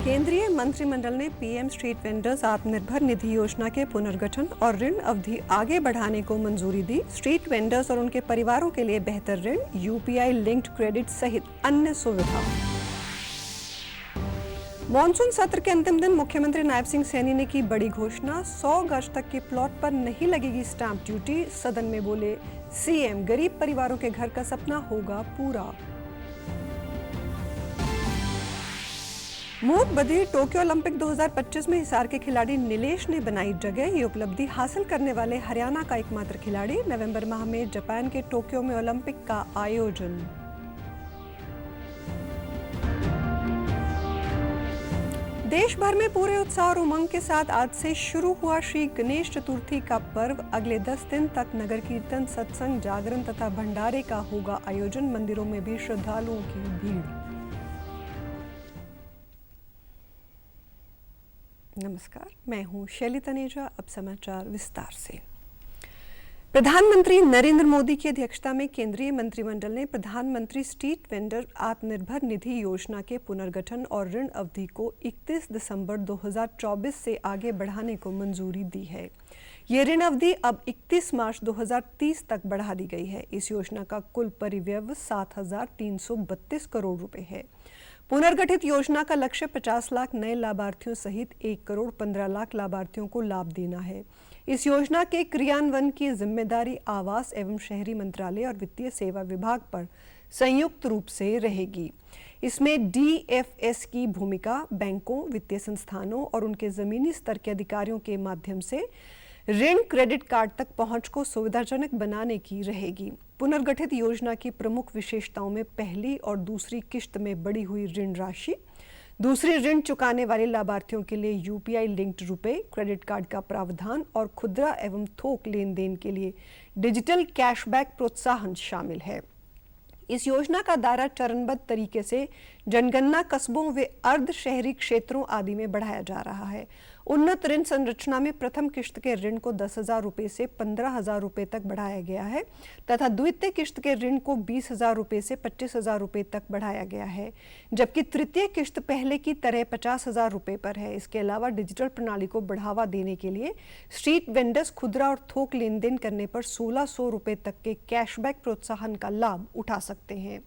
केंद्रीय मंत्रिमंडल ने PM street vendors Atmanirbhar Nidhi योजना के पुनर्गठन और ऋण अवधि आगे बढ़ाने को मंजूरी दी। स्ट्रीट वेंडर्स और उनके परिवारों के लिए बेहतर ऋण, यूपीआई लिंक्ड क्रेडिट सहित अन्य सुविधा। मॉनसून सत्र के अंतिम दिन मुख्यमंत्री नायब सिंह सैनी ने की बड़ी घोषणा। 100 गज तक के प्लॉट पर नहीं लगेगी स्टैंप ड्यूटी। सदन में बोले सीएम, गरीब परिवारों के घर का सपना होगा पूरा। मूक बधिर टोक्यो ओलंपिक 2025 में हिसार के खिलाड़ी नीलेश ने बनाई जगह। ये उपलब्धि हासिल करने वाले हरियाणा का एकमात्र खिलाड़ी। नवंबर माह में जापान के टोक्यो में ओलंपिक का आयोजन। देश भर में पूरे उत्साह और उमंग के साथ आज से शुरू हुआ श्री गणेश चतुर्थी का पर्व। अगले 10 दिन तक नगर कीर्तन, सत्संग, जागरण तथा भंडारे का होगा आयोजन। मंदिरों में भी श्रद्धालुओं की भीड़। नमस्कार, मैं हूं शैली तनेजा। अब समाचार विस्तार से। प्रधानमंत्री नरेंद्र मोदी की अध्यक्षता में केंद्रीय मंत्रिमंडल ने प्रधानमंत्री स्ट्रीट वेंडर आत्मनिर्भर निधि योजना के पुनर्गठन और ऋण अवधि को 31 दिसंबर 2024 से आगे बढ़ाने को मंजूरी दी है। ये ऋण अवधि अब 31 मार्च 2030 तक बढ़ा दी गई है। इस योजना का कुल परिव्यय 7,332 करोड़ रुपए है। पुनर्गठित योजना का लक्ष्य 50 लाख नए लाभार्थियों सहित 1 करोड़ 15 लाख लाभार्थियों को लाभ देना है। इस योजना के क्रियान्वयन की जिम्मेदारी आवास एवं शहरी मंत्रालय और वित्तीय सेवा विभाग पर संयुक्त रूप से रहेगी। इसमें डीएफएस की भूमिका बैंकों, वित्तीय संस्थानों और उनके जमीनी स्तर के अधिकारियों के माध्यम से ऋण क्रेडिट कार्ड तक पहुंच को सुविधाजनक बनाने की रहेगी। पुनर्गठित योजना की प्रमुख विशेषताओं में पहली और दूसरी किश्त में बढ़ी हुई ऋण राशि, दूसरी ऋण चुकाने वाले लाभार्थियों के लिए यूपीआई लिंक्ड रुपए क्रेडिट कार्ड का प्रावधान और खुदरा एवं थोक लेन देन के लिए डिजिटल कैशबैक प्रोत्साहन शामिल है। इस योजना का दायरा चरणबद्ध तरीके से जनगणना कस्बों व अर्ध शहरी क्षेत्रों आदि में बढ़ाया जा रहा है। उन्नत ऋण संरचना में प्रथम किश्त के ऋण को 10,000 रुपए से 15,000 रुपए तक बढ़ाया गया है तथा द्वितीय किश्त के ऋण को 20,000 रुपए से 25,000 रुपए तक बढ़ाया गया है, जबकि तृतीय किश्त पहले की तरह 50,000 रुपए पर है। इसके अलावा डिजिटल प्रणाली को बढ़ावा देने के लिए स्ट्रीट वेंडर्स खुदरा और थोक लेन देन करने पर 1,600 रुपए तक के कैशबैक प्रोत्साहन का लाभ उठा सकते हैं।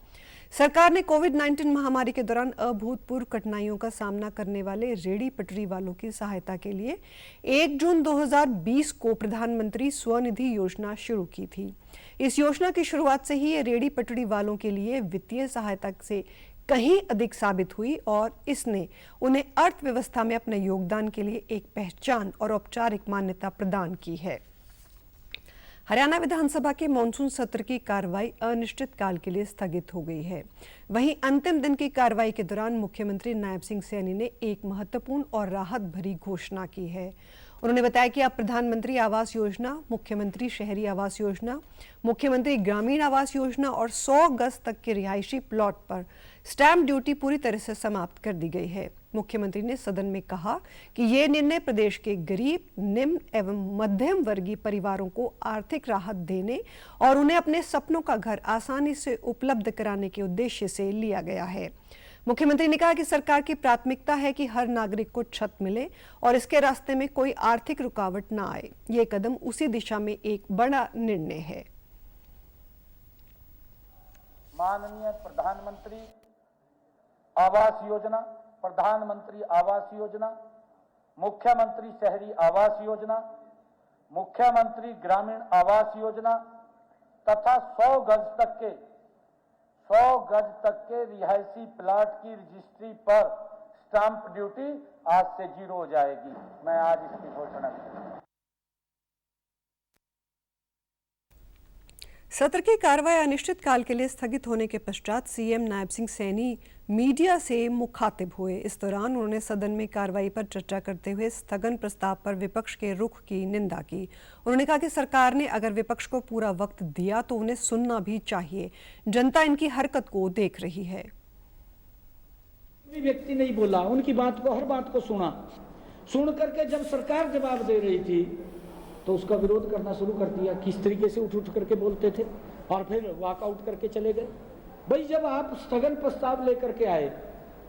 सरकार ने कोविड-19 महामारी के दौरान अभूतपूर्व कठिनाइयों का सामना करने वाले रेहड़ी पटरी वालों की सहायता के लिए 1 जून 2020 को प्रधानमंत्री स्वनिधि योजना शुरू की थी। इस योजना की शुरुआत से ही ये रेहड़ी पटरी वालों के लिए वित्तीय सहायता से कहीं अधिक साबित हुई और इसने उन्हें अर्थव्यवस्था में अपने योगदान के लिए एक पहचान और औपचारिक मान्यता प्रदान की है। हरियाणा विधानसभा के मॉनसून सत्र की कार्रवाई अनिश्चित काल के लिए स्थगित हो गई है। वहीं अंतिम दिन की कार्रवाई के दौरान मुख्यमंत्री नायब सिंह सैनी ने एक महत्वपूर्ण और राहत भरी घोषणा की है। उन्होंने बताया कि अब प्रधानमंत्री आवास योजना, मुख्यमंत्री शहरी आवास योजना, मुख्यमंत्री ग्रामीण आवास योजना और 100 गज तक के रिहायशी प्लॉट पर स्टैंप ड्यूटी पूरी तरह से समाप्त कर दी गई है। मुख्यमंत्री ने सदन में कहा कि ये निर्णय प्रदेश के गरीब, निम्न एवं मध्यम वर्गीय परिवारों को आर्थिक राहत देने और उन्हें अपने सपनों का घर आसानी से उपलब्ध कराने के उद्देश्य से लिया गया है। मुख्यमंत्री ने कहा कि सरकार की प्राथमिकता है कि हर नागरिक को छत मिले और इसके रास्ते में कोई आर्थिक रुकावट न आए। ये कदम उसी दिशा में एक बड़ा निर्णय है। माननीय प्रधानमंत्री आवास योजना, प्रधानमंत्री आवास योजना, मुख्यमंत्री शहरी आवास योजना, मुख्यमंत्री ग्रामीण आवास योजना तथा 100 गज तक के रिहायशी प्लाट की रजिस्ट्री पर स्टाम्प ड्यूटी आज से 0 हो जाएगी। मैं आज इसकी घोषणा की। सत्र की कार्रवाई अनिश्चित काल के लिए स्थगित होने के पश्चात सीएम नायब सिंह सैनी मीडिया से मुखातिब हुए। इस दौरान उन्होंने सदन में कार्रवाई पर चर्चा करते हुए स्थगन प्रस्ताव पर विपक्ष के रुख की निंदा की। उन्होंने कहा कि सरकार ने अगर विपक्ष को पूरा वक्त दिया तो उन्हें सुनना भी चाहिए। जनता इनकी हरकत को देख रही है। कोई व्यक्ति नहीं बोला, उनकी बात को, हर बात को सुन करके जब सरकार जवाब दे रही थी तो उसका विरोध करना शुरू कर दिया। किस तरीके से उठ करके बोलते थे और फिर वॉकआउट करके चले गए। भाई, जब आप स्थगन प्रस्ताव लेकर के आए,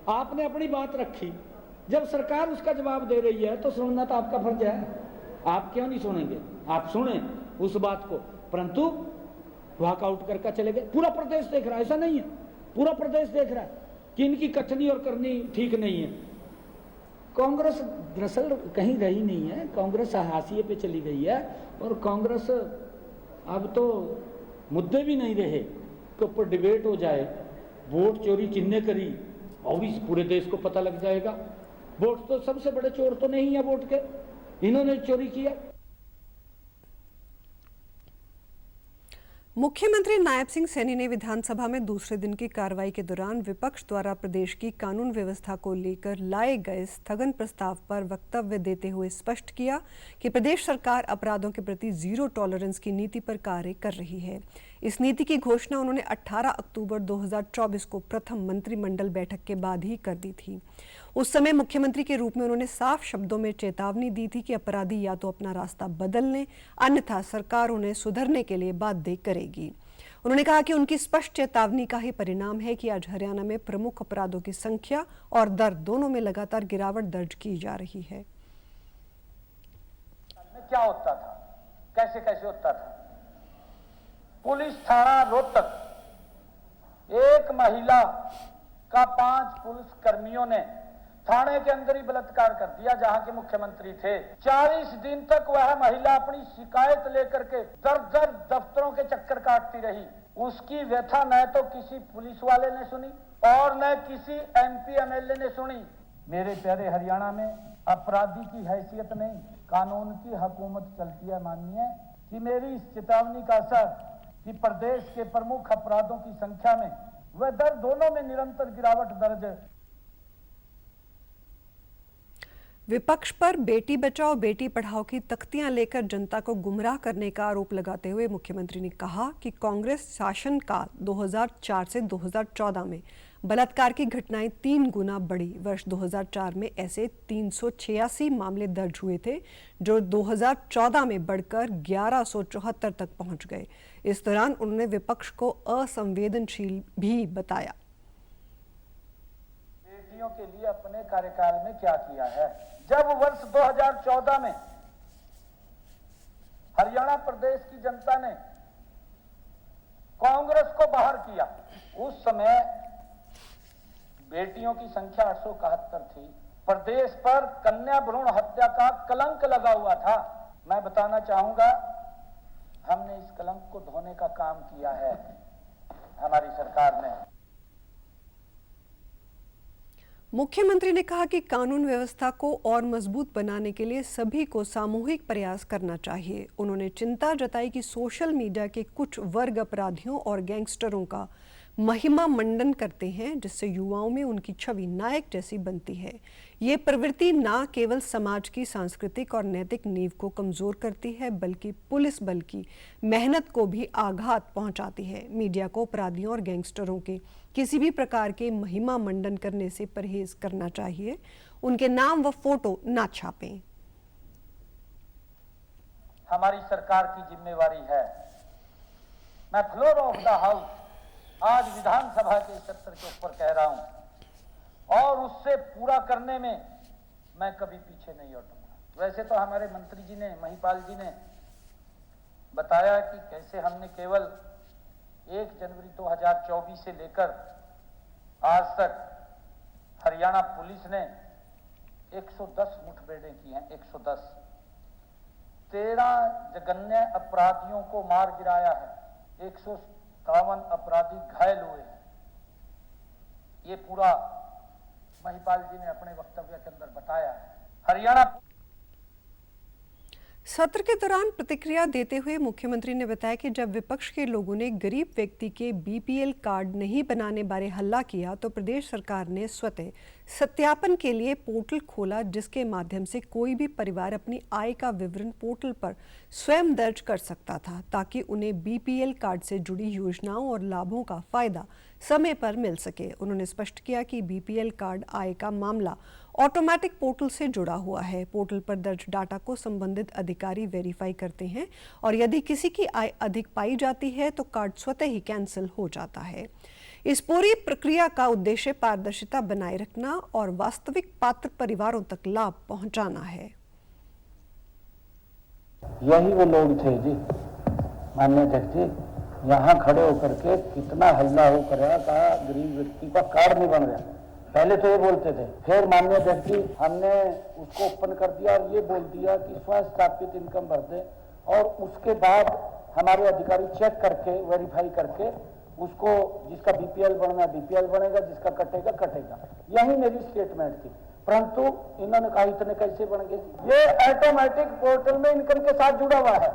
आपने अपनी बात रखी, जब सरकार उसका जवाब दे रही है तो सुनना तो आपका फर्ज है। आप क्यों नहीं सुनेंगे? आप सुने उस बात को, परंतु वॉकआउट करके चले गए। पूरा प्रदेश देख रहा है, ऐसा नहीं है, पूरा प्रदेश देख रहा है कि इनकी कथनी और करनी ठीक नहीं है। कांग्रेस दरअसल कहीं रही नहीं है, कांग्रेस हाशिए पे चली गई है और कांग्रेस अब तो मुद्दे भी नहीं रहे के ऊपर डिबेट हो जाए। वोट चोरी किसने करी और इस पूरे देश को पता लग जाएगा। वोट तो सबसे बड़े चोर तो नहीं है वोट के, इन्होंने चोरी किया। मुख्यमंत्री नायब सिंह सैनी ने विधानसभा में दूसरे दिन की कार्रवाई के दौरान विपक्ष द्वारा प्रदेश की कानून व्यवस्था को लेकर लाए गए स्थगन प्रस्ताव पर वक्तव्य देते हुए स्पष्ट किया कि प्रदेश सरकार अपराधों के प्रति जीरो टॉलरेंस की नीति पर कार्य कर रही है। इस नीति की घोषणा उन्होंने 18 अक्टूबर 2024 को प्रथम मंत्रिमंडल बैठक के बाद ही कर दी थी। उस समय मुख्यमंत्री के रूप में उन्होंने साफ शब्दों में चेतावनी दी थी कि अपराधी या तो अपना रास्ता बदल लें, अन्यथा सरकार उन्हें सुधरने के लिए बाध्य करेगी। उन्होंने कहा कि उनकी स्पष्ट चेतावनी का ही परिणाम है कि आज हरियाणा में प्रमुख अपराधों की संख्या और दर दोनों में लगातार गिरावट दर्ज की जा रही है। क्या होता था, कैसे कैसे होता था? पुलिस थाना रोहतक एक महिला का 5 पुलिस कर्मियों ने थाने के अंदर ही बलात्कार कर दिया, जहां के मुख्यमंत्री थे। 40 दिन तक वह महिला अपनी शिकायत लेकर के दर दफ्तरों के चक्कर काटती रही। उसकी व्यथा न तो किसी पुलिस वाले ने सुनी और न किसी MP MLA ने सुनी। मेरे प्यारे हरियाणा में अपराधी की हैसियत नहीं, कानून की हुकूमत चलती है। माननीय कि मेरी इस चेतावनी का असर कि प्रदेश के प्रमुख अपराधों की संख्या में व दर दोनों में निरंतर गिरावट दर्ज है। विपक्ष पर बेटी बचाओ बेटी पढ़ाओ की तख्तियां लेकर जनता को गुमराह करने का आरोप लगाते हुए मुख्यमंत्री ने कहा कि कांग्रेस शासनकाल 2004 से 2014 में बलात्कार की घटनाएं 3 गुना बढ़ी। वर्ष 2004 में ऐसे 386 मामले दर्ज हुए थे, जो 2014 में बढ़कर 1174 तक पहुंच गए। इस दौरान उन्होंने विपक्ष को असंवेदनशील भी बताया। बेटियों के लिए अपने कार्यकाल में क्या किया है? जब वर्ष 2014 में हरियाणा प्रदेश की जनता ने कांग्रेस को बाहर किया, उस समय बेटियों की संख्या 871 थी। प्रदेश पर कन्या भ्रूण हत्या का कलंक लगा हुआ था। मैं बताना चाहूंगा, हमने इस कलंक को धोने का काम किया है हमारी सरकार ने। मुख्यमंत्री ने कहा कि कानून व्यवस्था को और मजबूत बनाने के लिए सभी को सामूहिक प्रयास करना चाहिए। उन्होंने चिंता जताई कि सोशल मीडिया के कुछ वर्ग अपराधियों और गैंगस्टरों का महिमा मंडन करते हैं, जिससे युवाओं में उनकी छवि नायक जैसी बनती है। ये प्रवृत्ति न केवल समाज की सांस्कृतिक और नैतिक नींव को कमजोर करती है, बल्कि पुलिस बल की मेहनत को भी आघात पहुंचाती है। मीडिया को अपराधियों और गैंगस्टरों के किसी भी प्रकार के महिमा मंडन करने से परहेज करना चाहिए। उनके नाम व फोटो ना छापें। हमारी सरकार की जिम्मेवारी है। मैं फ्लोर ऑफ द हाउस आज विधानसभा के सत्र के ऊपर कह रहा हूं और उससे पूरा करने में मैं कभी पीछे नहीं हटूंगा। वैसे तो हमारे मंत्री जी ने, महिपाल जी ने बताया कि कैसे हमने केवल 1 जनवरी 2024 से लेकर आज तक हरियाणा पुलिस ने 110 मुठभेड़ें की हैं। 110 13 जघन्य अपराधियों को मार गिराया है, 157 अपराधी घायल हुए हैं। ये पूरा महिपाल जी ने अपने वक्तव्य के अंदर बताया है। हरियाणा सत्र के दौरान प्रतिक्रिया देते हुए मुख्यमंत्री ने बताया कि जब विपक्ष के लोगों ने गरीब व्यक्ति के BPL कार्ड नहीं बनाने बारे हल्ला किया, तो प्रदेश सरकार ने स्वतः सत्यापन के लिए पोर्टल खोला, जिसके माध्यम से कोई भी परिवार अपनी आय का विवरण पोर्टल पर स्वयं दर्ज कर सकता था, ताकि उन्हें BPL कार्ड से जुड़ी योजनाओं और लाभों का फायदा समय पर मिल सके। उन्होंने स्पष्ट किया कि BPL कार्ड आय का मामला ऑटोमेटिक पोर्टल से जुड़ा हुआ है। पोर्टल पर दर्ज डाटा को संबंधित अधिकारी वेरीफाई करते हैं और यदि किसी की आय अधिक पाई जाती है तो कार्ड स्वतः ही कैंसिल हो जाता है। इस पूरी प्रक्रिया का उद्देश्य पारदर्शिता बनाए रखना और वास्तविक पात्र परिवारों तक लाभ पहुंचाना है। यही वो लोग थे जी, माननीय अध्यक्ष जी, यहाँ खड़े होकर के कितना हल्ला हो कर रहा, कहा गरीब व्यक्ति का कार्ड नहीं बन रहा। पहले तो ये बोलते थे, फिर माननीय अध्यक्ष जी हमने उसको ओपन कर दिया और ये बोल दिया कि स्वयं स्थापित इनकम भर दे, और उसके बाद हमारे अधिकारी चेक करके वेरीफाई करके उसको जिसका बीपीएल बनना बीपीएल बनेगा, जिसका कटेगा कटेगा। यही मेरी स्टेटमेंट थी, परंतु इन्होंने कहा इतने कैसे बन गए। ये ऑटोमेटिक पोर्टल में इनकम के साथ जुड़ा हुआ है।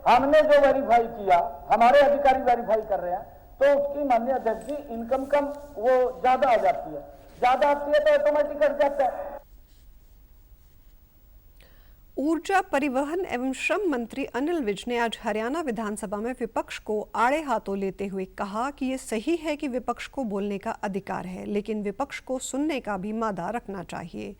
हमने जो वेरीफाई किया, हमारे अधिकारी वेरीफाई कर रहे हैं, तो उसकी माननीय अध्यक्ष जी इनकम कम वो ज्यादा आ जाती है, ज्यादा आती है तो ऑटोमेटिक कट जाता है। ऊर्जा, परिवहन एवं श्रम मंत्री अनिल विज ने आज हरियाणा विधानसभा में विपक्ष को आड़े हाथों लेते हुए कहा कि ये सही है कि विपक्ष को बोलने का अधिकार है, लेकिन विपक्ष को सुनने का भी मादा रखना चाहिए।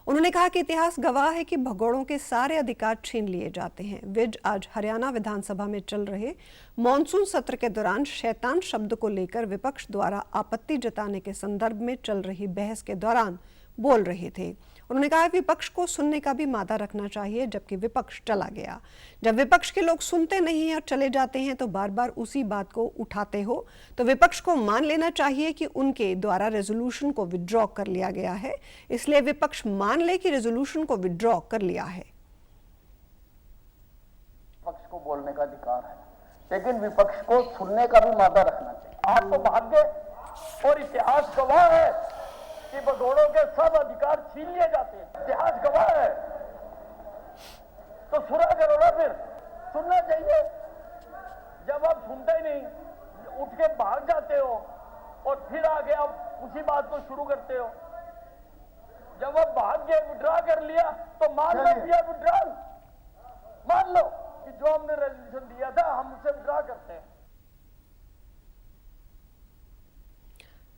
उन्होंने कहा कि इतिहास गवाह है कि भगोड़ों के सारे अधिकार छीन लिए जाते हैं। विज आज हरियाणा विधानसभा में चल रहे मॉनसून सत्र के दौरान शैतान शब्द को लेकर विपक्ष द्वारा आपत्ति जताने के संदर्भ में चल रही बहस के दौरान बोल रहे थे। उन्होंने कहा विपक्ष को सुनने का भी मादा रखना चाहिए, जबकि विपक्ष चला गया। जब विपक्ष के लोग सुनते नहीं हैं और चले जाते हैं तो बार बार उसी बात को उठाते हो, तो विपक्ष को मान लेना चाहिए कि उनके द्वारा रेजोल्यूशन को विड्रॉ कर लिया गया है, इसलिए विपक्ष मान ले कि रेजोल्यूशन को विड्रॉ कर लिया है। विपक्ष को बोलने का अधिकार है, लेकिन विपक्ष को सुनने का भी मादा रखना चाहिए। आप तो भाग्य और इतिहास गवाह है कि भगोड़ों के सब अधिकार छीन लिए जाते हैं, इतिहास गवाह है। तो सुना करो ना, फिर सुनना चाहिए। जब आप सुनते ही नहीं, उठ के भाग जाते हो और फिर आगे आप उसी बात को शुरू करते हो। जब आप भाग गए, विड्रॉ कर लिया, तो मान लो भैया विड्रॉल, मान लो कि जो हमने रेजोल्यूशन दिया था हम उसे विड्रॉ करते हैं।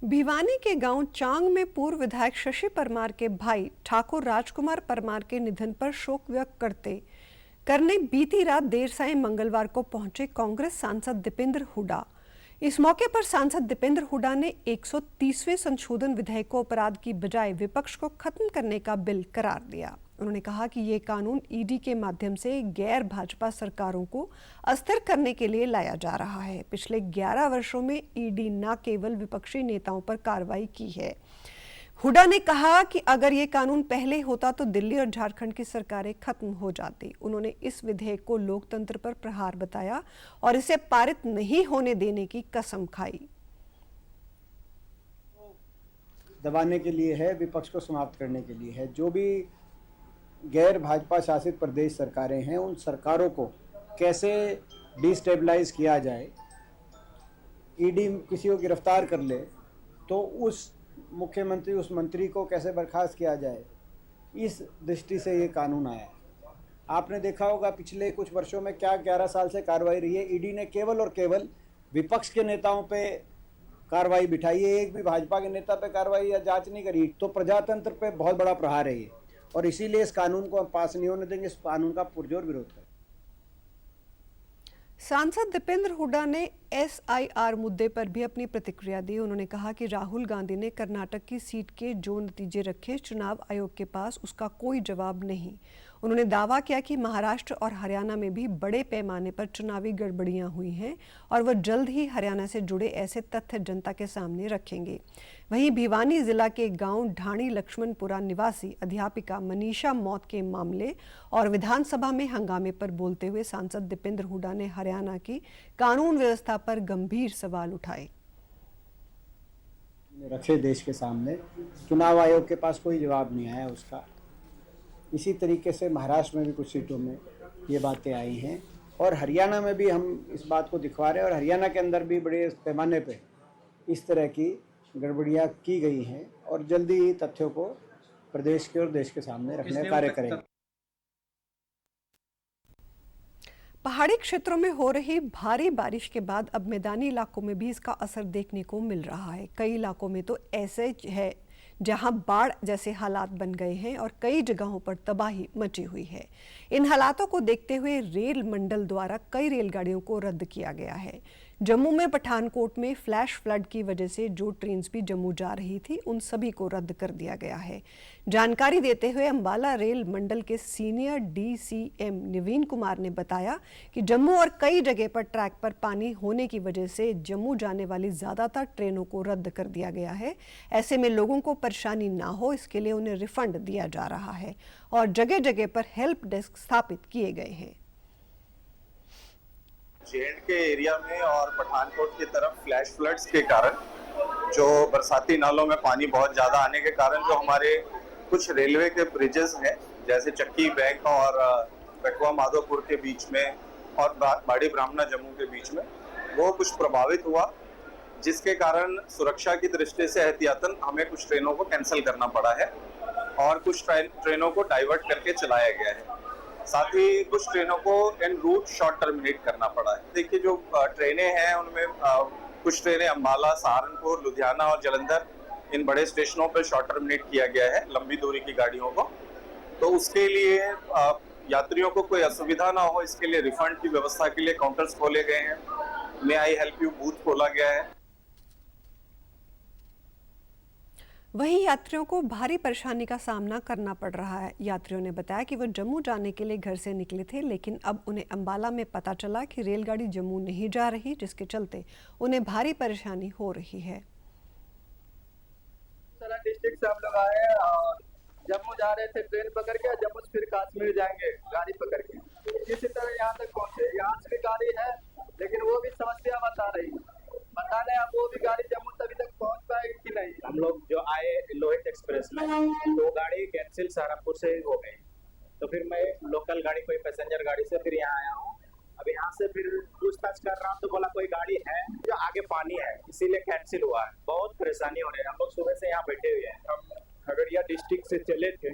भिवानी के गांव चांग में पूर्व विधायक शशि परमार के भाई ठाकुर राजकुमार परमार के निधन पर शोक व्यक्त करने बीती रात देर सायं मंगलवार को पहुंचे कांग्रेस सांसद दीपेंद्र हुड्डा। इस मौके पर सांसद दीपेंद्र हुड्डा ने 130वें संशोधन विधेयक को अपराध की बजाय विपक्ष को खत्म करने का बिल करार दिया। उन्होंने कहा कि ये कानून ईडी के माध्यम से गैर भाजपा सरकारों को अस्थिर करने के लिए लाया जा रहा है। पिछले 11 वर्षों में ईडी न केवल विपक्षी नेताओं पर कार्रवाई की है। हुड्डा ने कहा कि अगर ये कानून पहले होता तो दिल्ली और झारखंड की सरकारें खत्म हो जाती। उन्होंने इस विधेयक को लोकतंत्र पर प्रहार बताया और इसे पारित नहीं होने देने की कसम खाई। दबाने के लिए है, विपक्ष को समाप्त करने के लिए है। जो भी गैर भाजपा शासित प्रदेश सरकारें हैं, उन सरकारों को कैसे डिस्टेबलाइज किया जाए। ईडी किसी को गिरफ्तार कर ले तो उस मुख्यमंत्री, उस मंत्री को कैसे बर्खास्त किया जाए, इस दृष्टि से ये कानून आया है। आपने देखा होगा पिछले कुछ वर्षों में क्या 11 साल से कार्रवाई रही है। ईडी ने केवल और केवल विपक्ष के नेताओं पे कार्रवाई बिठाई है, एक भी भाजपा के नेता पे कार्रवाई या जांच नहीं करी। तो प्रजातंत्र पे बहुत बड़ा प्रहार है ये, और इसीलिए इस कानून को हम पास नहीं होने देंगे। इस कानून का पुरजोर विरोध करें। सांसद दीपेंद्र हुड्डा ने एसआईआर मुद्दे पर भी अपनी प्रतिक्रिया दी। उन्होंने कहा कि राहुल गांधी ने कर्नाटक की सीट के जो नतीजे रखे, चुनाव आयोग के पास उसका कोई जवाब नहीं। उन्होंने दावा किया कि महाराष्ट्र और हरियाणा में भी बड़े पैमाने पर चुनावी गड़बड़ियां हुई हैं और वह जल्द ही हरियाणा से जुड़े ऐसे तथ्य जनता के सामने रखेंगे। वहीं भिवानी जिला के गांव ढाणी लक्ष्मणपुरा निवासी अध्यापिका मनीषा मौत के मामले और विधानसभा में हंगामे पर बोलते हुए सांसद दीपेंद्र हुड्डा ने हरियाणा की कानून व्यवस्था पर गंभीर सवाल उठाए। रखे देश के सामने, चुनाव आयोग के पास कोई जवाब नहीं आया उसका। इसी तरीके से महाराष्ट्र में भी कुछ सीटों में ये बातें आई हैं और हरियाणा में भी हम इस बात को दिखवा रहे हैं, और हरियाणा के अंदर भी बड़े पैमाने पे इस तरह की गड़बड़ियाँ की गई हैं और जल्दी ही तथ्यों को प्रदेश के और देश के सामने रखने का कार्य करेंगे। पहाड़ी क्षेत्रों में हो रही भारी बारिश के बाद अब मैदानी इलाकों में भी इसका असर देखने को मिल रहा है। कई इलाकों में तो ऐसे है जहां बाढ़ जैसे हालात बन गए हैं और कई जगहों पर तबाही मची हुई है। इन हालातों को देखते हुए रेल मंडल द्वारा कई रेलगाड़ियों को रद्द किया गया है। जम्मू में पठानकोट में फ्लैश फ्लड की वजह से जो ट्रेन्स भी जम्मू जा रही थी उन सभी को रद्द कर दिया गया है। जानकारी देते हुए अंबाला रेल मंडल के सीनियर DCM नवीन कुमार ने बताया कि जम्मू और कई जगह पर ट्रैक पर पानी होने की वजह से जम्मू जाने वाली ज्यादातर ट्रेनों को रद्द कर दिया गया है। ऐसे में लोगों को परेशानी ना हो इसके लिए उन्हें रिफंड दिया जा रहा है और जगह जगह पर हेल्प डेस्क स्थापित किए गए हैं। जेएंड के एरिया में और पठानकोट की तरफ फ्लैश फ्लड्स के कारण जो बरसाती नालों में पानी बहुत ज़्यादा आने के कारण जो हमारे कुछ रेलवे के ब्रिजेस हैं जैसे चक्की बैंक और कठुआ माधोपुर के बीच में और बाड़ी ब्राह्मणा जम्मू के बीच में वो कुछ प्रभावित हुआ, जिसके कारण सुरक्षा की दृष्टि से एहतियातन हमें कुछ ट्रेनों को कैंसिल करना पड़ा है और कुछ ट्रेनों को डाइवर्ट करके चलाया गया है। साथ ही कुछ ट्रेनों को इन रूट शॉर्ट टर्मिनेट करना पड़ा है। देखिए जो ट्रेनें हैं उनमें कुछ ट्रेनें अंबाला, सहारनपुर, लुधियाना और जालंधर इन बड़े स्टेशनों पर शॉर्ट टर्मिनेट किया गया है लंबी दूरी की गाड़ियों को। तो उसके लिए यात्रियों को कोई असुविधा ना हो इसके लिए रिफंड की व्यवस्था के लिए काउंटर्स खोले गए हैं। मे आई हेल्प यू बूथ खोला गया है। वहीं यात्रियों को भारी परेशानी का सामना करना पड़ रहा है। यात्रियों ने बताया कि वो जम्मू जाने के लिए घर से निकले थे, लेकिन अब उन्हें अंबाला में पता चला कि रेलगाड़ी जम्मू नहीं जा रही, जिसके चलते उन्हें भारी परेशानी हो रही है। डिस्ट्रिक्ट से हम लोग आए और जम्मू जा रहे थे ट्रेन पकड़ के, जम्मू से फिर कश्मीर जाएंगे गाड़ी पकड़ के। किसी तरह यहाँ तक पहुँचे, यहाँ से भी गाड़ी है लेकिन वो भी समस्या बता रही, पता नहीं अब वो भी गाड़ी जम्मू तभी तक पहुंच पाएगी कि नहीं। हम लोग जो आए लोहित एक्सप्रेस में तो गाड़ी कैंसिल सहारनपुर से हो गई, तो फिर मैं लोकल गाड़ी कोई पैसेंजर गाड़ी से फिर यहाँ आया हूँ। अब यहाँ से फिर पूछताछ कर रहा हूँ तो बोला कोई गाड़ी है जो आगे पानी है इसीलिए कैंसिल हुआ है। बहुत परेशानी हो रही है, हम लोग सुबह से यहाँ बैठे हुए हैं। हम खगड़िया डिस्ट्रिक्ट से चले थे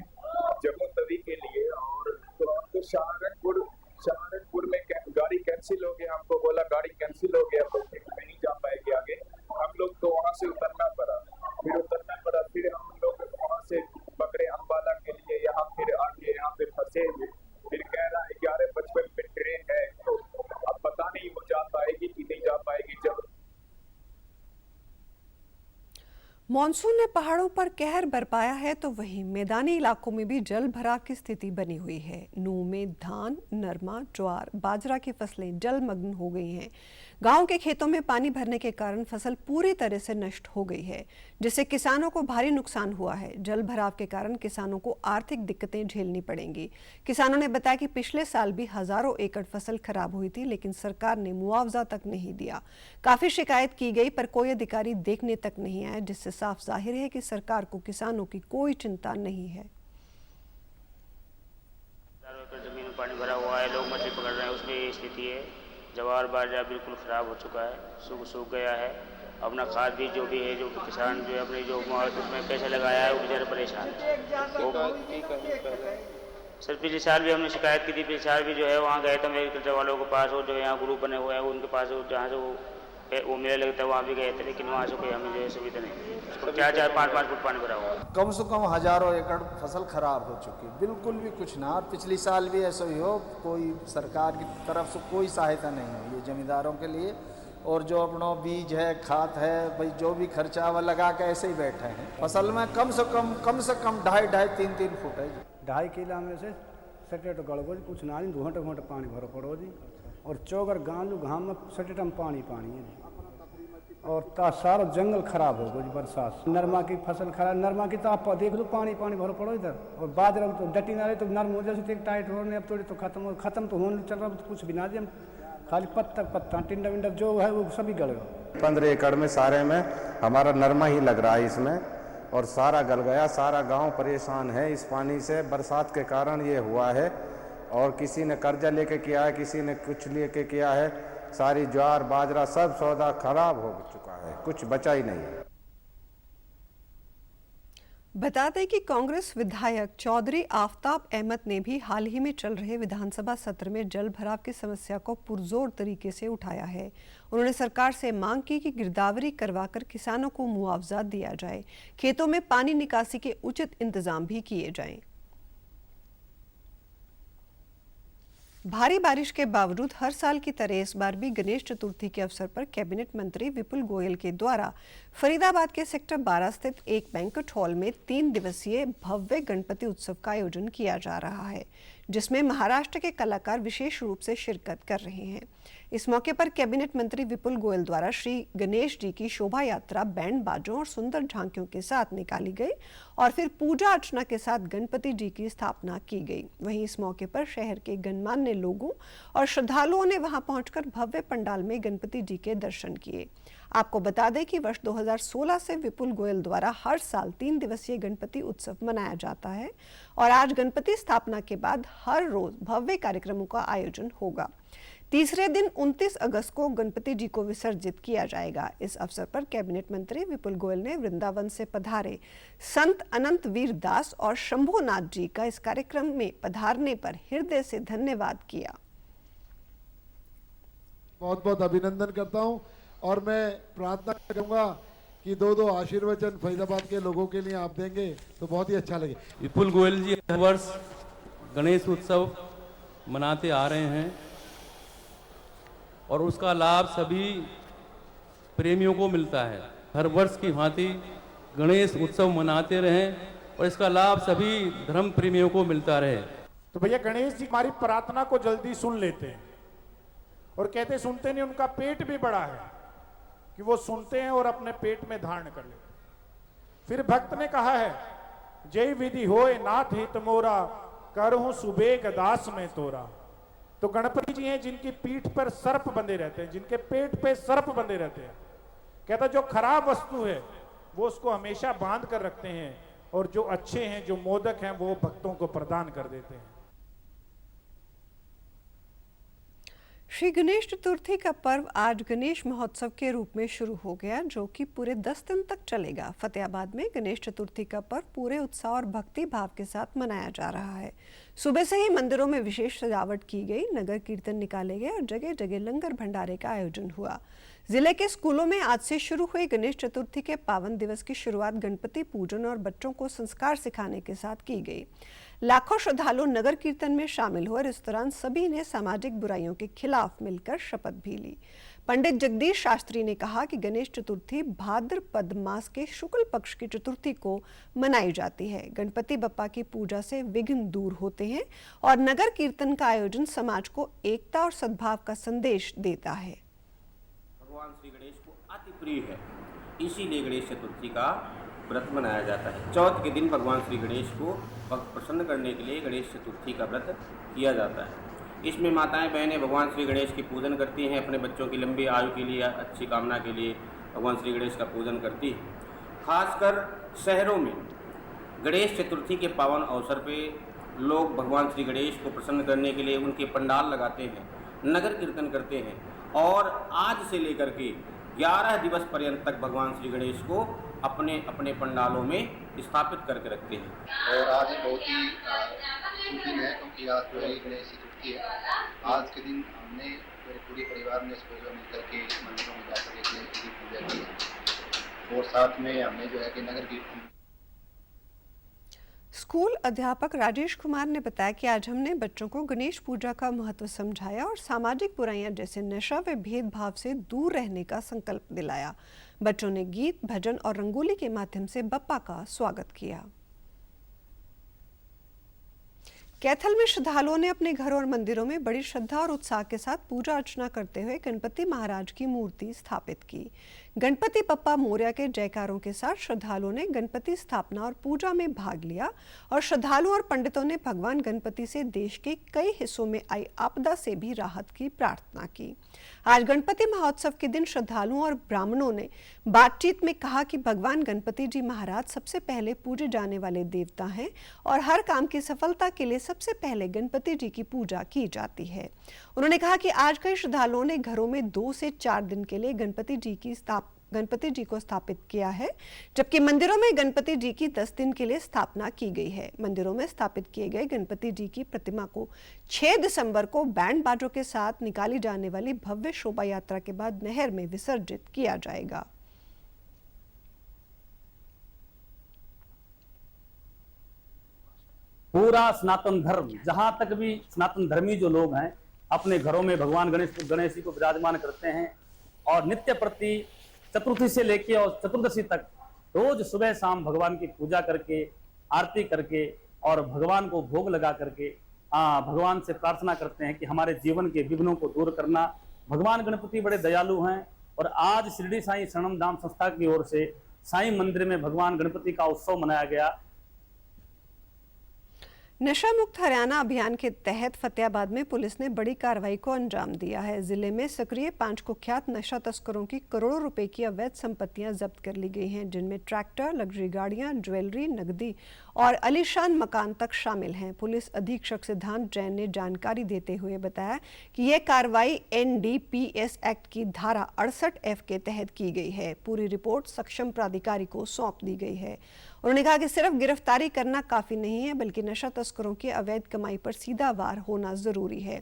जम्मू तवी के लिए और तो हमको सहारनपुर में गाड़ी कैंसिल हो गया। हमको बोला गाड़ी कैंसिल हो गया तो फिर नहीं जा पाएगी आगे। हम लोग तो वहाँ से उतरना पड़ा, फिर हम लोग वहाँ से पकड़े अंबाला के लिए, यहाँ फिर आके यहाँ पे फंसे हुए। फिर कह रहा है 11:55 पे ट्रेन है, तो अब पता नहीं वो जा पाएगी कि नहीं जा पाएगी। जब मॉनसून ने पहाड़ों पर कहर बरपाया है तो वहीं मैदानी इलाकों में भी जल भराव की स्थिति बनी हुई है। नूह में धान, नरमा, ज्वार, बाजरा की फसलें जलमग्न हो गई हैं। गांव के खेतों में पानी भरने के कारण फसल पूरी तरह से नष्ट हो गई है, जिससे किसानों को भारी नुकसान हुआ है। जल भराव के कारण किसानों को आर्थिक दिक्कतें झेलनी पड़ेंगी। किसानों ने बताया कि पिछले साल भी हजारों एकड़ फसल खराब हुई थी, लेकिन सरकार ने मुआवजा तक नहीं दिया। काफी शिकायत की गई पर कोई अधिकारी देखने तक नहीं आया, जिससे साफ जाहिर है कि सरकार को किसानों की कोई चिंता नहीं है। जमीन में पानी भरा हुआ है, लोग मछली पकड़ रहे हैं, उसमें ये स्थिति है। जवार बाजरा बिल्कुल खराब हो चुका है, सूख गया है। अपना खाद भी जो भी है, जो किसान जो है अपने जो उसमें पैसा लगाया है वो बेचारे परेशान है। सर पिछले साल भी हमने शिकायत की थी, पिछले साल भी जो है वहाँ गए थे एग्रीकल्चर वालों के पास, और जो यहाँ ग्रुप बने हुए हैं उनके पास, जहाँ से वो मेला लगता है वहाँ भी गए थे, लेकिन वहाँ से कोई हमें जो है सुविधा नहीं। उसको 4-5 फुट पानी भरा हुआ है। कम से कम हजारों एकड़ फसल खराब हो चुकी, बिल्कुल भी कुछ ना। और पिछली साल भी ऐसा ही हो, कोई सरकार की तरफ से कोई सहायता नहीं हुई है जमींदारों के लिए। और जो अपना बीज है, खाद है, भाई जो भी खर्चा वह लगा के ऐसे ही बैठे हैं। फसल में कम से कम 2.5-3 फुट है। 2.5 किला में से सटेट गड़बो जी कुछ ना 2 घंटे पानी भरो पड़ो जी। और चौगर गांव घाम में सटेट में पानी है जी। और सारा जंगल खराब हो गया जी बरसात। नरमा की फसल खराब, नरमा की तो आप देख लो पानी भरो पड़ो इधर। और बाजरा तो डटी ना रहे तो नरम हो जाए, टाइट होने अब थोड़ी तो खत्म तो होने चल रहा, तो कुछ भी ना जी। खाली पत्ता टिंडा विंडा जो है वो सभी गल गया। 15 एकड़ में सारे में हमारा नरमा ही लग रहा है इसमें, और सारा गल गया। सारा गांव परेशान है इस पानी से, बरसात के कारण ये हुआ है। और किसी ने कर्जा लेके किया है, किसी ने कुछ लेके किया है। सारी ज्वार बाजरा सब सौदा खराब हो चुका है, कुछ बचा ही नहीं है। बता दें कि कांग्रेस विधायक चौधरी आफताब अहमद ने भी हाल ही में चल रहे विधानसभा सत्र में जल भराव की समस्या को पुरजोर तरीके से उठाया है। उन्होंने सरकार से मांग की कि गिरदावरी करवाकर किसानों को मुआवजा दिया जाए, खेतों में पानी निकासी के उचित इंतजाम भी किए जाएं। भारी बारिश के बावजूद हर साल की तरह इस बार भी गणेश चतुर्थी के अवसर पर कैबिनेट मंत्री विपुल गोयल के द्वारा फरीदाबाद के सेक्टर 12 स्थित एक बैंक्वेट हॉल में 3 दिवसीय भव्य गणपति उत्सव का आयोजन किया जा रहा है, जिसमें महाराष्ट्र के कलाकार विशेष रूप से शिरकत कर रहे हैं। इस मौके पर कैबिनेट मंत्री विपुल गोयल द्वारा श्री गणेश जी की शोभा यात्रा बैंड बाजों और सुंदर झांकियों के साथ निकाली गई और फिर पूजा अर्चना के साथ गणपति जी की स्थापना की गई। वहीं इस मौके पर शहर के गणमान्य लोगों और श्रद्धालुओं ने वहां पहुंचकर भव्य पंडाल में गणपति जी के दर्शन किए। आपको बता दें कि वर्ष 2016 से विपुल गोयल द्वारा हर साल 3 दिवसीय गणपति उत्सव मनाया जाता है और आज गणपति स्थापना के बाद हर रोज भव्य कार्यक्रमों का आयोजन होगा। तीसरे दिन 29 अगस्त को गणपति जी को विसर्जित किया जाएगा। इस अवसर पर कैबिनेट मंत्री विपुल गोयल ने वृंदावन से पधारे संत अनंत वीर दास और शंभुनाथ जी का इस कार्यक्रम में पधारने पर हृदय से धन्यवाद किया। बहुत बहुत अभिनंदन करता हूं और मैं प्रार्थना करूंगा कि दो आशीर्वचन फरीदाबाद के लोगों के लिए आप देंगे तो बहुत ही अच्छा लगे। विपुल गोयल जी हर वर्ष गणेश उत्सव मनाते आ रहे हैं और उसका लाभ सभी प्रेमियों को मिलता है। हर वर्ष की भांति गणेश उत्सव मनाते रहें और इसका लाभ सभी धर्म प्रेमियों को मिलता रहे। तो भैया गणेश जी हमारी प्रार्थना को जल्दी सुन लेते हैं और कहते सुनते नहीं, उनका पेट भी बड़ा है कि वो सुनते हैं और अपने पेट में धारण कर लेते। फिर भक्त ने कहा है, जय विधि होए नाथ हित मोरा, करहूं सुबेग दास में तोरा। तो गणपति जी हैं जिनकी पीठ पर सर्प बंधे रहते हैं, जिनके पेट पे सर्प बंधे रहते हैं। कहता जो खराब वस्तु है वो उसको हमेशा बांध कर रखते हैं और जो अच्छे हैं, जो मोदक हैं, वो भक्तों को प्रदान कर देते हैं। श्री गणेश चतुर्थी का पर्व आज गणेश महोत्सव के रूप में शुरू हो गया, जो कि पूरे 10 दिन तक चलेगा। फतेहाबाद में गणेश चतुर्थी का पर्व पूरे उत्साह और भक्ति भाव के साथ मनाया जा रहा है। सुबह से ही मंदिरों में विशेष सजावट की गई, नगर कीर्तन निकाले गए और जगह जगह लंगर भंडारे का आयोजन हुआ। जिले के स्कूलों में आज से शुरू हुई गणेश चतुर्थी के पावन दिवस की शुरुआत गणपति पूजन और बच्चों को संस्कार सिखाने के साथ की गई। लाखों श्रद्धालु नगर कीर्तन में शामिल हुए और इस दौरान सभी ने सामाजिक बुराइयों के खिलाफ मिलकर शपथ भी ली। पंडित जगदीश शास्त्री ने कहा कि गणेश चतुर्थी भाद्रपद मास के शुक्ल पक्ष की चतुर्थी को मनाई जाती है। गणपति बप्पा की पूजा से विघ्न दूर होते हैं और नगर कीर्तन का आयोजन समाज को एकता और सद्भाव का संदेश देता है। भगवान श्री गणेश को अति प्रिय है, इसीलिए गणेश चतुर्थी का व्रत मनाया जाता है। चौथ के दिन भगवान श्री गणेश को प्रसन्न करने के लिए गणेश चतुर्थी का व्रत किया जाता है। इसमें माताएं बहनें भगवान श्री गणेश की पूजन करती हैं, अपने बच्चों की लंबी आयु के लिए, अच्छी कामना के लिए भगवान श्री गणेश का पूजन करती हैं। खासकर शहरों में गणेश चतुर्थी के पावन अवसर पे लोग भगवान श्री गणेश को प्रसन्न करने के लिए उनके पंडाल लगाते हैं, नगर कीर्तन करते हैं और आज से लेकर के 11 दिवस पर्यंत तक भगवान श्री गणेश को अपने अपने पंडालों में स्थापित करके रखते हैं। और आज बहुत ही शुभ दिन है, क्योंकि आज जो है गणेश चतुर्थी है। आज के दिन हमने मेरे पूरे परिवार ने सुबह मिलकर के मंदिरों में जाकर गणेश की पूजा की है और साथ में हमने जो है कि नगर कीर्तन। स्कूल अध्यापक राजेश कुमार ने बताया कि आज हमने बच्चों को गणेश पूजा का महत्व समझाया और सामाजिक बुराइयां जैसे नशा व भेदभाव से दूर रहने का संकल्प दिलाया। बच्चों ने गीत, भजन और रंगोली के माध्यम से बप्पा का स्वागत किया। कैथल में श्रद्धालुओं ने अपने घरों और मंदिरों में बड़ी श्रद्धा और उत्साह के साथ पूजा अर्चना करते हुए गणपति महाराज की मूर्ति स्थापित की। गणपति बप्पा मोरया के जयकारों के साथ श्रद्धालुओं ने गणपति स्थापना और पूजा में भाग लिया और श्रद्धालुओं और पंडितों ने भगवान गणपति से देश के कई हिस्सों में आई आपदा से भी राहत की प्रार्थना की। आज गणपति महोत्सव के दिन श्रद्धालुओं और ब्राह्मणों ने बातचीत में कहा कि भगवान गणपति जी महाराज सबसे पहले पूजे जाने वाले देवता हैं और हर काम की सफलता के लिए सबसे पहले गणपति जी की पूजा की जाती है। उन्होंने कहा कि आज कई श्रद्धालुओं ने घरों में 2 से 4 दिन के लिए गणपति जी को स्थापित किया है, जबकि मंदिरों में गणपति जी की 10 दिन के लिए स्थापना की गई है। मंदिरों में स्थापित किए गए गणपति जी की प्रतिमा को 6 दिसंबर को बैंड बाजों के साथ निकाली जाने वाली भव्य शोभा यात्रा के बाद नहर में विसर्जित किया जाएगा। पूरा सनातन धर्म, जहां तक भी सनातन धर्मी जो लोग हैं अपने घरों में भगवान गणेश जी को विराजमान करते हैं और नित्य प्रति चतुर्थी से लेके और चतुर्दशी तक रोज सुबह शाम भगवान की पूजा करके, आरती करके और भगवान को भोग लगा करके भगवान से प्रार्थना करते हैं कि हमारे जीवन के विघ्नों को दूर करना। भगवान गणपति बड़े दयालु हैं और आज शिरडी साईं शरणम धाम संस्था की ओर से साईं मंदिर में भगवान गणपति का उत्सव मनाया गया। नशा मुक्त हरियाणा अभियान के तहत फतेहाबाद में पुलिस ने बड़ी कार्रवाई को अंजाम दिया है। जिले में सक्रिय 5 कुख्यात नशा तस्करों की करोड़ों रुपए की अवैध संपत्तियां जब्त कर ली गई हैं, जिनमें ट्रैक्टर, लग्जरी गाड़ियां, ज्वेलरी, नकदी और आलीशान मकान तक शामिल हैं। पुलिस अधीक्षक सिद्धांत जैन ने जानकारी देते हुए बताया कि यह कार्रवाई NDPS एक्ट की धारा 68F के तहत की गई है। पूरी रिपोर्ट सक्षम प्राधिकारी को सौंप दी गई है। उन्होंने कहा कि सिर्फ गिरफ्तारी करना काफी नहीं है, बल्कि नशा तस्करों की अवैध कमाई पर सीधा वार होना जरूरी है।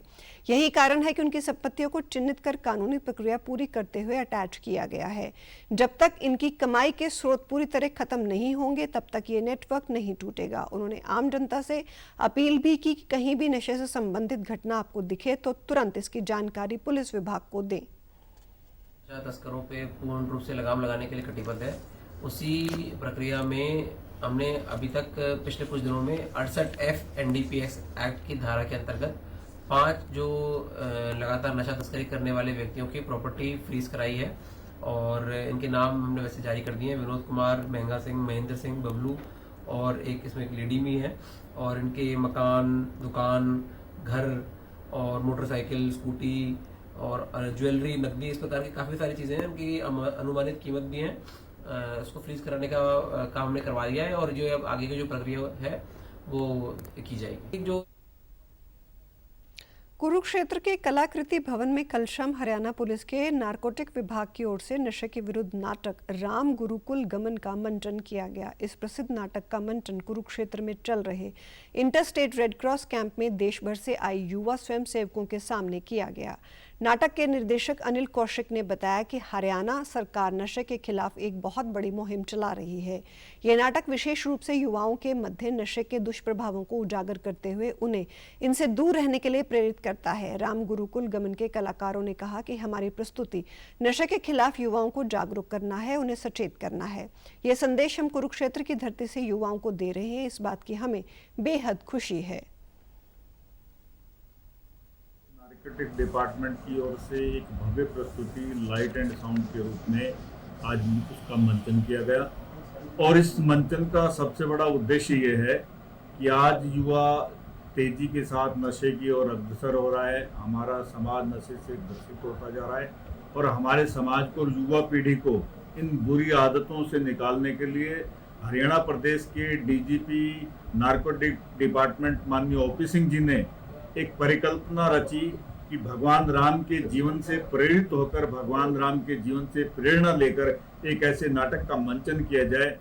यही कारण है कि उनकी संपत्तियों को चिन्हित कर कानूनी प्रक्रिया पूरी करते हुए अटैच किया गया है। जब तक इनकी कमाई के स्रोत पूरी तरह खत्म नहीं होंगे तब तक ये नेटवर्क नहीं टूटेगा। उन्होंने आम जनता से अपील भी की कि कहीं भी नशे से संबंधित घटना आपको दिखे तो तुरंत इसकी जानकारी पुलिस विभाग को दें। नशा तस्करों पे पूर्ण रूप से लगाम लगाने के लिए कटिबद्ध है। उसी प्रक्रिया में हमने अभी तक पिछले कुछ दिनों में 68F NDPS एक्ट की धारा के अंतर्गत 5 जो लगातार नशा तस्करी करने वाले व्यक्तियों की प्रॉपर्टी फ्रीज कराई है और इनके नाम हमने वैसे जारी कर दिए हैं। विनोद कुमार, महंगा सिंह, महेंद्र सिंह, बबलू और इसमें एक लेडी भी है और इनके मकान, दुकान, घर और मोटरसाइकिल, स्कूटी और ज्वेलरी, नकदी, इस प्रकार की काफ़ी सारी चीज़ें हैं। इनकी अनुमानित कीमत भी है। इसको फ्रीज कराने का काम हमने करवा दिया है और जो अब आगे की जो प्रक्रिया है वो की जाएगी। जो कुरुक्षेत्र के कलाकृति भवन में कल शाम हरियाणा पुलिस के नारकोटिक विभाग की ओर से नशे के विरुद्ध नाटक राम गुरुकुल गमन का मंचन किया गया। इस प्रसिद्ध नाटक का मंचन कुरुक्षेत्र में चल रहे इंटरस्टेट रेड क्रॉस कैंप में देश भर से आई युवा स्वयं सेवकों के सामने किया गया। नाटक के निर्देशक अनिल कौशिक ने बताया कि हरियाणा सरकार नशे के खिलाफ एक बहुत बड़ी मुहिम चला रही है। यह नाटक विशेष रूप से युवाओं के मध्य नशे के दुष्प्रभावों को उजागर करते हुए उन्हें इनसे दूर रहने के लिए प्रेरित करता है। राम गुरुकुल गमन के कलाकारों ने कहा कि हमारी प्रस्तुति नशे के खिलाफ युवाओं को जागरूक करना है, उन्हें सचेत करना है। यह संदेश हम कुरुक्षेत्र की धरती से युवाओं को दे रहे हैं, इस बात की हमें बेहद खुशी है। नारकोटिक डिपार्टमेंट की ओर से एक भव्य प्रस्तुति लाइट एंड साउंड के रूप में आज उसका मंचन किया गया और इस मंचन का सबसे बड़ा उद्देश्य ये है कि आज युवा तेजी के साथ नशे की ओर अग्रसर हो रहा है। हमारा समाज नशे से ग्रसित होता जा रहा है और हमारे समाज को, युवा पीढ़ी को इन बुरी आदतों से निकालने के लिए हरियाणा प्रदेश के DGP नारकोटिक डिपार्टमेंट माननीय OP सिंह जी ने एक परिकल्पना रची कि भगवान राम के जीवन से प्रेरित होकर, भगवान राम के जीवन से प्रेरणा लेकर एक ऐसे नाटक का मंचन किया जाए।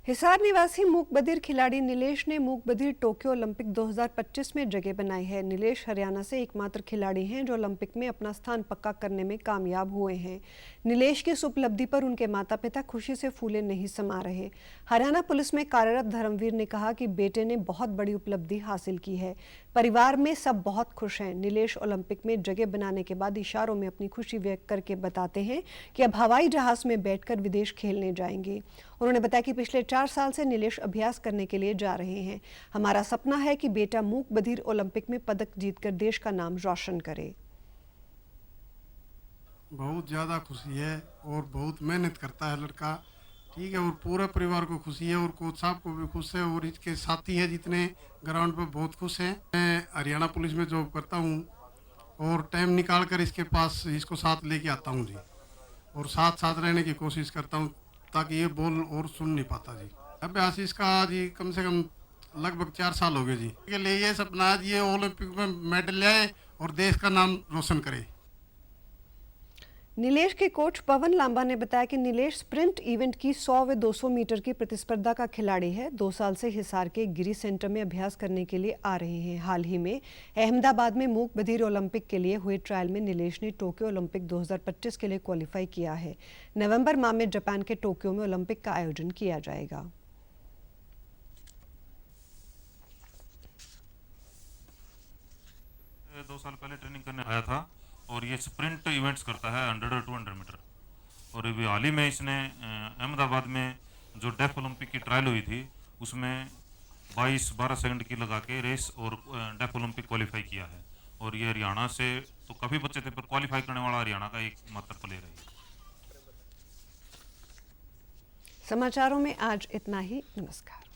हिसार निवासी मूक बधिर खिलाड़ी नीलेश ने मूक बधिर टोक्यो ओलंपिक 2025 में जगह बनाई है। नीलेश हरियाणा से एकमात्र खिलाड़ी हैं जो ओलंपिक में अपना स्थान पक्का करने में कामयाब हुए हैं। नीलेश की इस उपलब्धि पर उनके माता पिता खुशी से फूले नहीं समा रहे। हरियाणा पुलिस में कार्यरत धर्मवीर ने कहा कि बेटे ने बहुत बड़ी उपलब्धि हासिल की है। परिवार में सब बहुत खुश हैं। नीलेश ओलंपिक में जगह बनाने के बाद इशारों में अपनी खुशी व्यक्त करके बताते हैं कि अब हवाई जहाज में बैठकर विदेश खेलने जाएंगे। उन्होंने बताया कि पिछले 4 साल से नीलेश अभ्यास करने के लिए जा रहे हैं। हमारा सपना है कि बेटा मूक बधिर ओलंपिक में पदक जीतकर देश का नाम रोशन करे। बहुत ज़्यादा खुशी है और बहुत मेहनत करता है लड़का, ठीक है, और पूरे परिवार को खुशी है और कोच साहब को भी खुश है और इसके साथी है जितने ग्राउंड पे बहुत खुश हैं। मैं हरियाणा पुलिस में जॉब करता हूँ और टाइम निकाल कर इसके पास इसको साथ लेके आता हूँ जी, और साथ रहने की कोशिश करता हूँ ताकि ये बोल और सुन नहीं पाता जी। अभ्यास इसका जी कम से कम लगभग 4 साल हो गए जी। के लिए ये सपना है ये ओलंपिक में मेडल लाए और देश का नाम रोशन करे। नीलेश के कोच पवन लांबा ने बताया कि नीलेश स्प्रिंट इवेंट की 100 व 200 मीटर की प्रतिस्पर्धा का खिलाड़ी है। 2 साल से हिसार के गिरी सेंटर में अभ्यास करने के लिए आ रहे हैं। हाल ही में अहमदाबाद में मूक बधिर ओलंपिक के लिए हुए ट्रायल में नीलेश ने टोक्यो ओलंपिक 2025 के लिए क्वालिफाई किया है। नवंबर माह में जापान के टोक्यो में ओलंपिक का आयोजन किया जाएगा। साल पहले ट्रेनिंग करने आया था और ये स्प्रिंट इवेंट्स करता है 100 और 200 मीटर। और अभी हाल ही में इसने अहमदाबाद में जो डेफ ओलंपिक की ट्रायल हुई थी उसमें 22-12 सेकंड की लगा के रेस और डेफ ओलंपिक क्वालिफाई किया है। और ये हरियाणा से तो काफ़ी बच्चे थे पर क्वालिफाई करने वाला हरियाणा का एक मात्र प्लेयर है। समाचारों में आज इतना ही। नमस्कार।